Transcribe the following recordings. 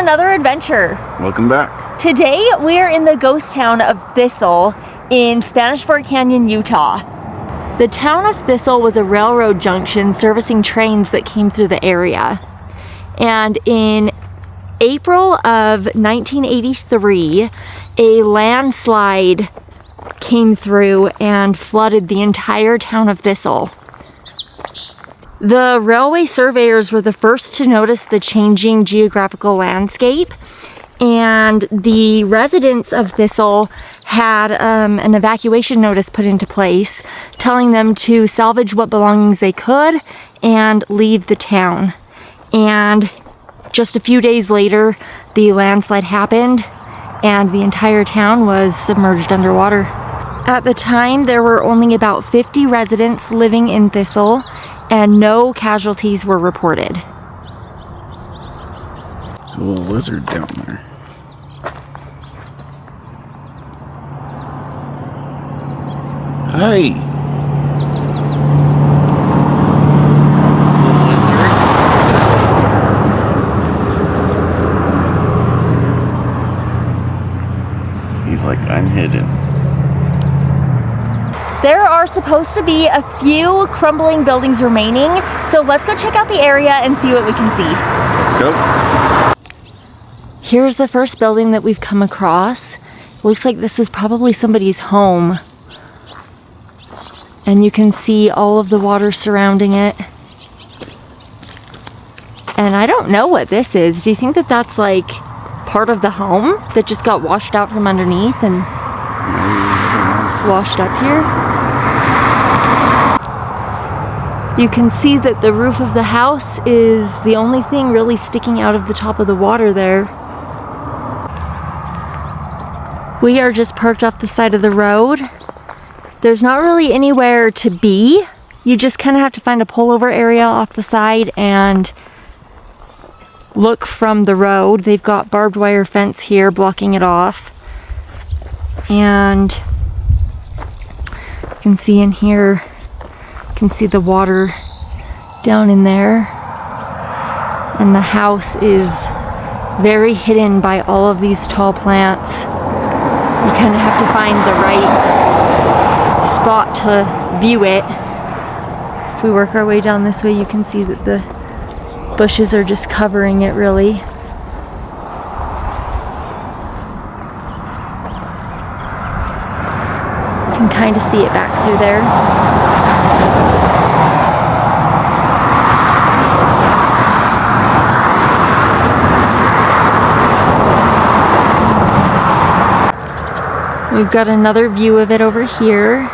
another adventure. Welcome back. Today we are in the ghost town of Thistle in Spanish Fork Canyon, Utah. The town of Thistle was a railroad junction servicing trains that came through the area. And in April of 1983, a landslide came through and flooded the entire town of Thistle. The railway surveyors were the first to notice the changing geographical landscape, and the residents of Thistle had an evacuation notice put into place telling them to salvage what belongings they could and leave the town. And just a few days later, the landslide happened and the entire town was submerged underwater. At the time, there were only about 50 residents living in Thistle, and no casualties were reported. There's a little lizard down there. Hi! Little lizard. He's like, I'm hidden. There are supposed to be a few crumbling buildings remaining, so let's go check out the area and see what we can see. Let's go. Here's the first building that we've come across. Looks like this was probably somebody's home. And you can see all of the water surrounding it. And I don't know what this is. Do you think that that's like part of the home that just got washed out from underneath and washed up here? You can see that the roof of the house is the only thing really sticking out of the top of the water there. We are just parked off the side of the road. There's not really anywhere to be. You just kind of have to find a pullover area off the side and look from the road. They've got barbed wire fence here blocking it off. And you can see in here, you can see the water down in there. And the house is very hidden by all of these tall plants. You kind of have to find the right spot to view it. If we work our way down this way, you can see that the bushes are just covering it really. You can kind of see it back through there. We've got another view of it over here.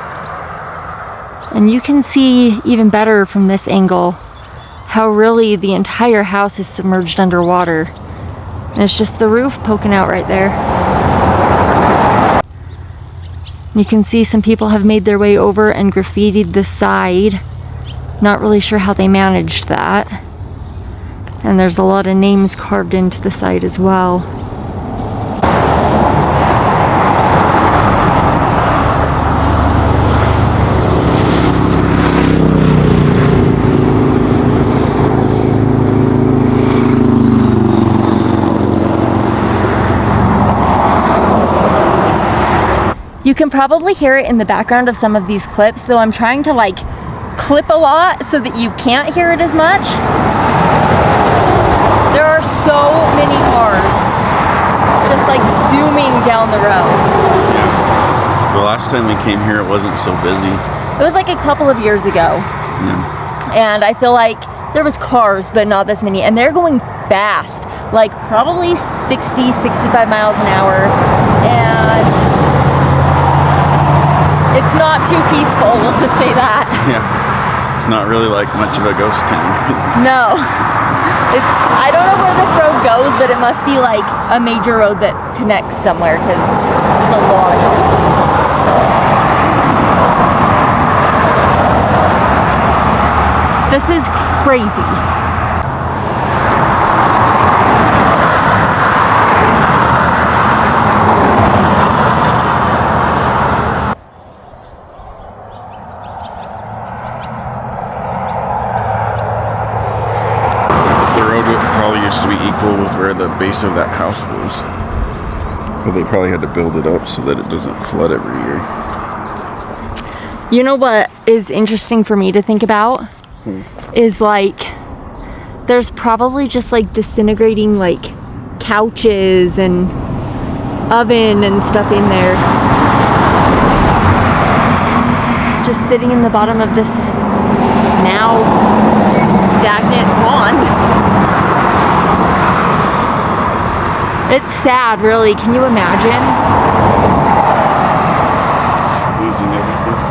And you can see even better from this angle how really the entire house is submerged underwater. And it's just the roof poking out right there. You can see some people have made their way over and graffitied the side. Not really sure how they managed that. And there's a lot of names carved into the side as well. You can probably hear it in the background of some of these clips, though I'm trying to like clip a lot so that you can't hear it as much. There are so many cars just like zooming down the road. Yeah. The last time we came here, it wasn't so busy. It was like a couple of years ago. Yeah. And I feel like there was cars, but not this many. And they're going fast, like probably 60, 65 miles an hour. And it's not too peaceful, we'll just say that. Yeah. It's not really like much of a ghost town. No. I don't know where this road goes, but it must be like a major road that connects somewhere because there's a lot of cars. This is crazy. Probably used to be equal with where the base of that house was. But they probably had to build it up so that it doesn't flood every year. You know what is interesting for me to think about? Is like, there's probably just like disintegrating like couches and oven and stuff in there. Just sitting in the bottom of this now stagnant pond. It's sad, really. Can you imagine?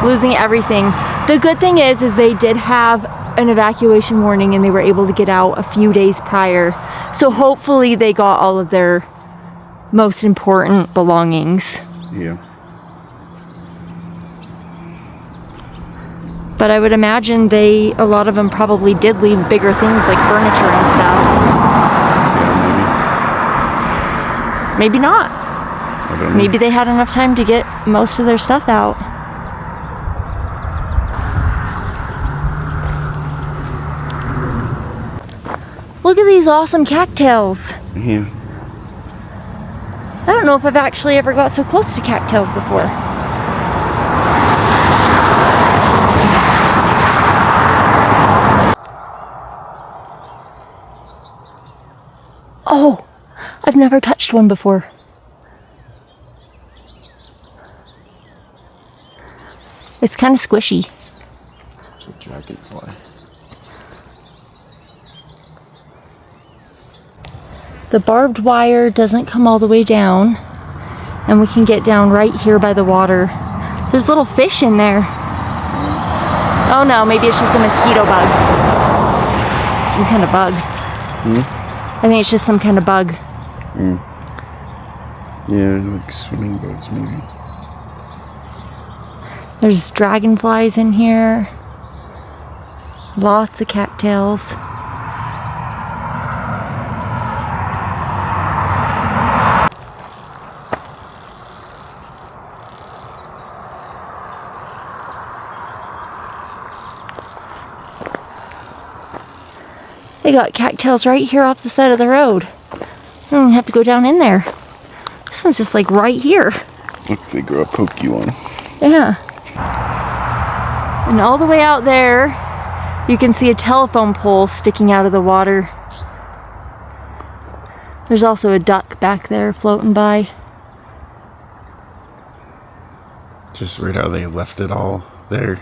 Losing everything. The good thing is they did have an evacuation warning and they were able to get out a few days prior. So hopefully they got all of their most important belongings. Yeah. But I would imagine a lot of them probably did leave bigger things like furniture and stuff. Yeah, Maybe not. I don't know. Maybe they had enough time to get most of their stuff out. Look at these awesome cattails. Yeah. I don't know if I've actually ever got so close to cattails before. Oh, I've never touched one before. It's kind of squishy. It's a dragonfly. The barbed wire doesn't come all the way down, and we can get down right here by the water. There's little fish in there. Oh no, maybe it's just a mosquito bug. Some kind of bug. I think it's just some kind of bug. Yeah, like swimming bugs maybe. There's dragonflies in here. Lots of cattails. They got cattails right here off the side of the road. I don't even have to go down in there. This one's just like right here. Look, they grow a pokey one. Yeah. And all the way out there, you can see a telephone pole sticking out of the water. There's also a duck back there floating by. Just right how they left it all there.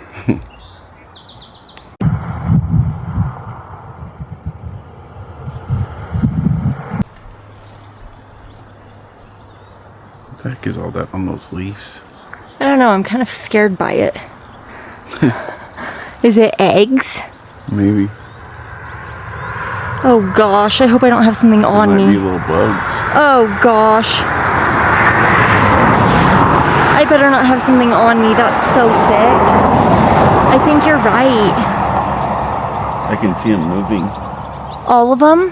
What the heck is all that on those leaves? I don't know, I'm kind of scared by it. Is it eggs? Maybe. Oh gosh, I hope I don't have something on Might be me. little bugs. Oh gosh. I better not have something on me, that's so sick. I think you're right. I can see them moving. All of them?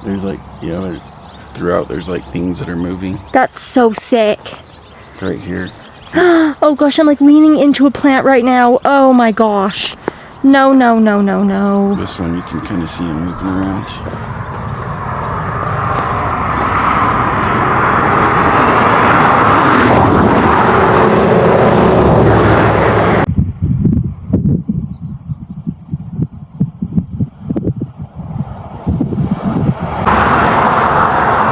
There's like, yeah, throughout there's like things that are moving. That's so sick. It's right here. Oh gosh, I'm like leaning into a plant right now. Oh my gosh. No, no, no, no, no. This one you can kind of see them moving around.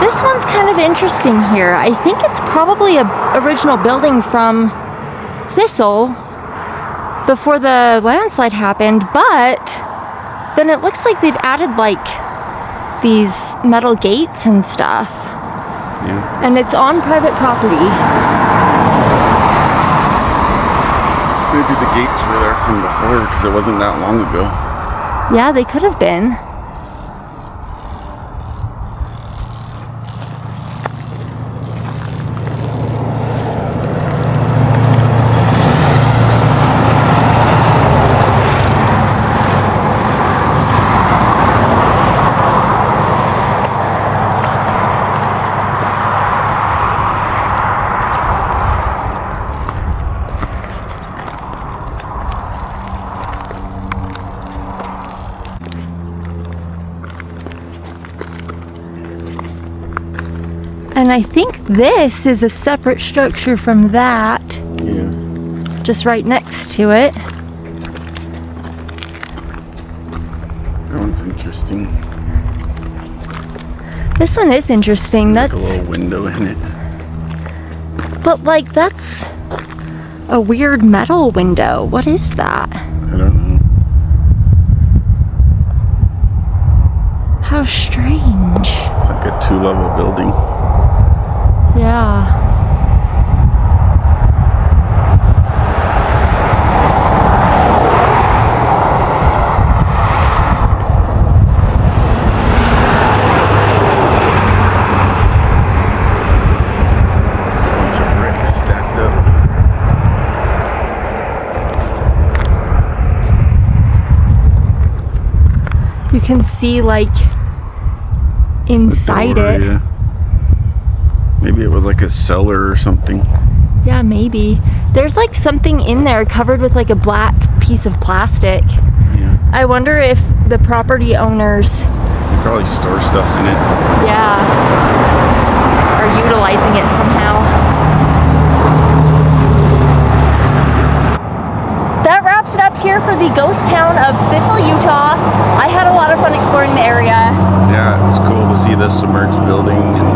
This one's kind of interesting here. I think it's probably a original building from Thistle before the landslide happened, but then it looks like they've added like these metal gates and stuff. Yeah. And it's on private property. Maybe the gates were there from before because it wasn't that long ago. Yeah, they could have been. And I think this is a separate structure from that, Yeah. just right next to it. That one's interesting. This one is interesting. Like a That's, little window in it. but like that's a weird metal window. What is that? I don't know. How strange. It's like a 2-level building. Yeah. Bunch of bricks stacked up. You can see like inside Door, it. yeah. Maybe it was like a cellar or something. Yeah, maybe. There's like something in there covered with like a black piece of plastic. Yeah. I wonder if the property owners, They probably store stuff in it. yeah, are utilizing it somehow. That wraps it up here for the ghost town of Thistle, Utah. I had a lot of fun exploring the area. Yeah, it's cool to see this submerged building and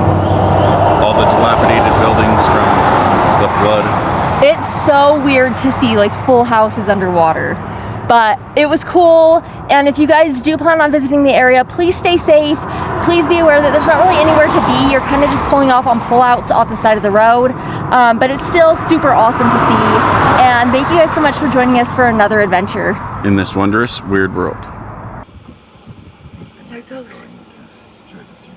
all the dilapidated buildings from the flood. It's so weird to see like full houses underwater, but it was cool. And if you guys do plan on visiting the area, please stay safe. Please be aware that there's not really anywhere to be. You're kind of just pulling off on pullouts off the side of the road, but it's still super awesome to see. And thank you guys so much for joining us for another adventure. In this wondrous weird world. There it goes. Just try to see.